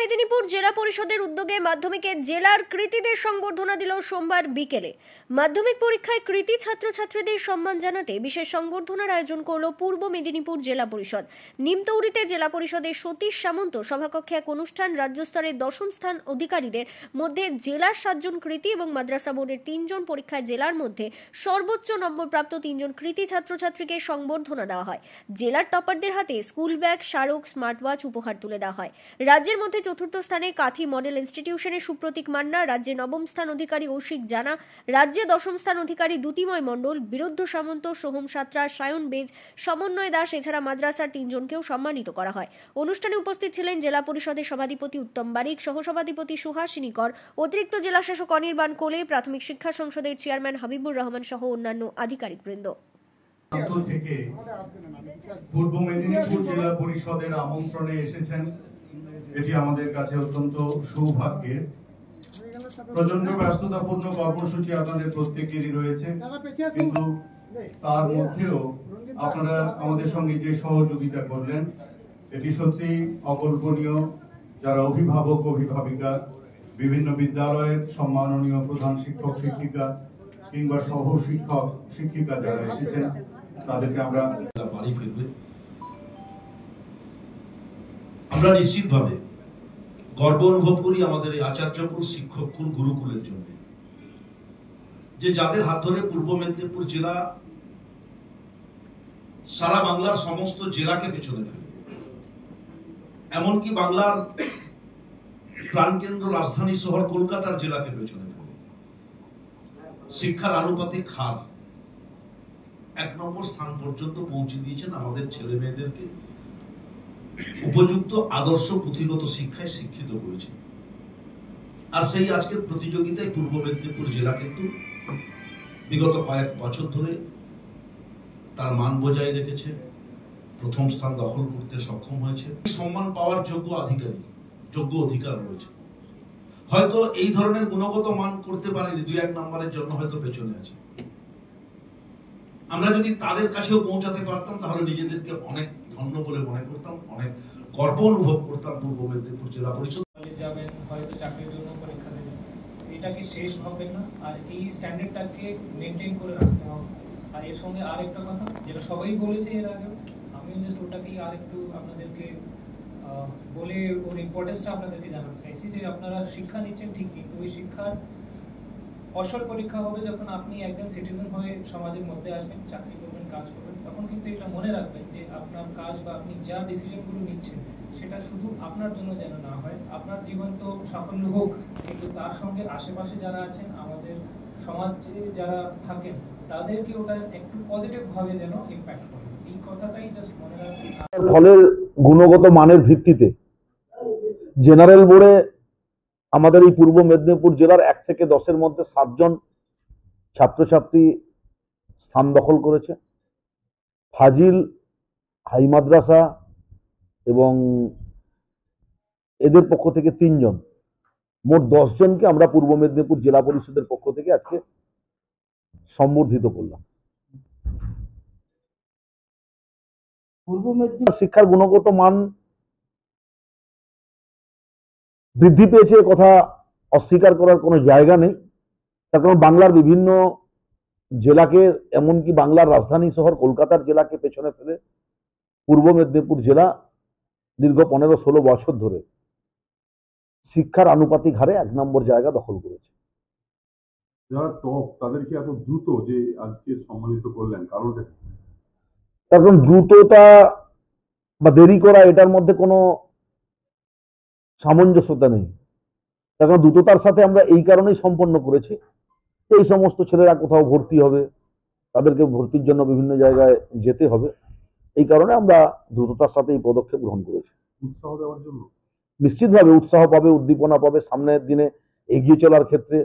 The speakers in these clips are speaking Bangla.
মেদিনীপুর জেলা পরিষদের উদ্যোগে মাধ্যমিকে জেলার কৃতীদের সংবর্ধনা দিল সোমবার বিকেলে। মাধ্যমিক পরীক্ষায় কৃতী ছাত্রছাত্রীদের সম্মান জানাতে বিশেষ সংবর্ধনার আয়োজন করল পূর্ব মেদিনীপুর জেলা পরিষদ। নিমতৌড়িতে জেলা পরিষদের সতীশ সামন্ত সভাকক্ষে এক অনুষ্ঠান। রাজ্য স্তরের দশম স্থান অধিকারীদের মধ্যে জেলার 7 জন কৃতী এবং মাদ্রাসা বোর্ডের 3 জন পরীক্ষায় জেলার মধ্যে সর্বোচ্চ নম্বরপ্রাপ্ত 3 জন কৃতী ছাত্রছাত্রীকে সংবর্ধনা দেওয়া হয়। জেলার টপারদের হাতে স্কুল ব্যাগ, স্মারক, স্মার্ট ওয়াচ উপহার তুলে দেওয়া হয়। রাজ্যের মধ্যে চতুর্থ স্থানে কাথি মডেল ইনস্টিটিউশনের সুপ্রতীক মান্না, রাজ্যে নবম স্থান অধিকারী কৌশিক জানা, রাজ্যে দশম স্থান অধিকারী দ্যুতিময় মণ্ডল, বিরুদ্ধ সামন্ত, সোহম সাত্রা, সায়ন বেজ, সমন্বয় দাস এছাড়া মাদ্রাসার 3 জনকেও সম্মানিত করা হয়। অনুষ্ঠানে উপস্থিত ছিলেন জেলা পরিষদের সভাধিপতি উত্তম বারিক, সহসভাধিপতি সুহাসিনী কর, অতিরিক্ত জেলা শাসক অনির্বাণ কোলে, প্রাথমিক শিক্ষা সংসদের চেয়ারম্যান হাবিবুর রহমান সহ অন্যান্য আধিকারিকবৃন্দ। থেকে পূর্ব মেদিনীপুর জেলা পরিষদের আমন্ত্রণে এসেছেন, এটি আমাদের কাছে অত্যন্ত সৌভাগ্যের। প্রচন্ড ব্যস্ততাপূর্ণ কর্মসূচি আপনাদের প্রত্যেকেরই রয়েছে, কিন্তু তার মধ্যেও আপনারা আমাদের সঙ্গে যে সহযোগিতা করলেন এটি সত্যি অকল্পনীয়। যারা অভিভাবক অভিভাবিকা, বিভিন্ন বিদ্যালয়ের সম্মাননীয় প্রধান শিক্ষক শিক্ষিকা কিংবা সহ শিক্ষক শিক্ষিকা যারা এসেছেন তাদেরকে আমরা নিশ্চিতভাবে গর্ব অনুভব করি আমাদের এই আচার্যকুল, শিক্ষককুল, গুরুকুলের জন্য, যে যাদের হাত ধরে পূর্ব মেদিনীপুর জেলা সারা বাংলার সমস্ত জেলাকে পেছনে ফেলে, এমনকি বাংলার প্রাণকেন্দ্র রাজধানী শহর কলকাতার জেলাকে পেছনে ফেলে শিক্ষার আনুপাতিক হার 1 নম্বর স্থান পর্যন্ত পৌঁছে দিয়েছেন। আমাদের ছেলে মেয়েদেরকে উপযুক্ত আদর্শ পুঁথিগত শিক্ষায় শিক্ষিত করেছে। আর সেই আজকের প্রতিযোগিতায় পূর্ব মেদিনীপুর জেলা কিন্তু বিগত কয়েক বছর ধরে তার মান বজায় রেখেছে, প্রথম স্থান দখল করতে সক্ষম হয়েছে। সম্মান পাওয়ার যোগ্য অধিকার রয়েছে। হয়তো এই ধরনের গুণগত মান করতে পারেনি, 2-1 নম্বরের জন্য হয়তো পেছনে আছে। আমরা যদি তাদের কাছেও পৌঁছাতে পারতাম তাহলে নিজেদেরকে অনেক ধন্য বলে মনে করতাম, অনেক গর্ব অনুভব করতাম। পূর্ব মেদিনীপুর জেলা পরিষদ যাবেন, হয়তো চাকরির জন্য পরীক্ষা দেবেন, এটাকে শেষ ভাববেন না, আর এই স্ট্যান্ডার্ডটাকে মেনটেন করে রাখতে হবে। আর এর সঙ্গে আর একটা কথা যেটা সবাই বলেছে এর আগে, আমিও জাস্ট ওটাকেই আর একটু আপনাদেরকে বলে ওর ইম্পর্টেন্সটা আপনাদেরকে জানাতে চাইছি, যে আপনারা শিক্ষা নিচ্ছেন ঠিকই, কিন্তু ওই শিক্ষার আসল পরীক্ষা হবে যখন আপনি একজন সিটিজেন হয়ে সমাজের মধ্যে আসবেন, চাকরি করবেন, কাজ করবেন। তখন কিন্তু এটা মনে রাখবেন যে আপনার কাজ বা আপনি যা ডিসিশনগুলো নিচ্ছেন সেটা শুধু আপনার জন্য যেন না হয়। আপনার জীবন তো সাফল্য হোক, কিন্তু তার সঙ্গে আশেপাশে যারা আছেন, আমাদের সমাজে যারা থাকেন, তাদেরকে ওটা একটু পজিটিভ ভাবে যেন ইম্প্যাক্ট করে। এই কথাটাই জাস্ট মনে রাখবেন। ফলের গুণগত মানের ভিত্তিতে জেনারেল বোর্ডে আমাদের এই পূর্ব মেদিনীপুর জেলার 1 থেকে 10-এর মধ্যে 7 জন ছাত্রছাত্রী স্থান দখল করেছে। ফাজিল, হাই মাদ্রাসা এবং এদের পক্ষ থেকে 3 জন, মোট 10 জনকে আমরা পূর্ব মেদিনীপুর জেলা পরিষদের পক্ষ থেকে আজকে সম্বর্ধিত করলাম। পূর্ব মেদিনীপুর শিক্ষার গুণগত মান বৃদ্ধি পেয়েছে, কথা অস্বীকার করার কোনো জায়গা নেই। তার কারণ বাংলার বিভিন্ন জেলাকে, এমনকি বাংলার রাজধানী শহর কলকাতার জেলাকে পেছনে ফেলে পূর্ব মেদিনীপুর জেলা দীর্ঘ 15-16 বছর ধরে শিক্ষার আনুপাতিক হারে 1 নম্বর জায়গা দখল করেছে। যারা টপ তাদেরকে এত দ্রুত যে আজকে সম্মানিত করলেন, কারণটা? তার কারণ দ্রুততা বা দেরি করা এটার মধ্যে কোনো সামঞ্জস্যতা নেই। তার কারণ দ্রুততার সাথে আমরা এই কারণেই সম্পন্ন করেছি, এই সমস্ত ছেলেরা কোথাও ভর্তি হবে, তাদেরকে ভর্তির জন্য বিভিন্ন জায়গায় যেতে হবে, এই কারণে আমরা দ্রুততার সাথে এই পদক্ষেপ গ্রহণ করেছি। উৎসাহ দেওয়ার জন্য নিশ্চিতভাবে উৎসাহ পাবে, উদ্দীপনা পাবে, সামনের দিনে এগিয়ে চলার ক্ষেত্রে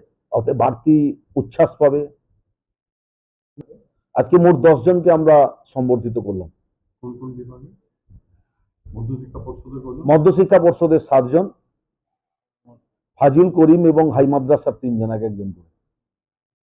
বাড়তি উচ্ছ্বাস পাবে। আজকে মোট 10 জনকে আমরা সম্বর্ধিত করলাম। কোন কোন বিভাগে? মধ্যশিক্ষা পর্ষদের 7 জন, ফাজিল, করিম এবং হাই মাদ্রাসার 3 জন, 1-1 জন করে।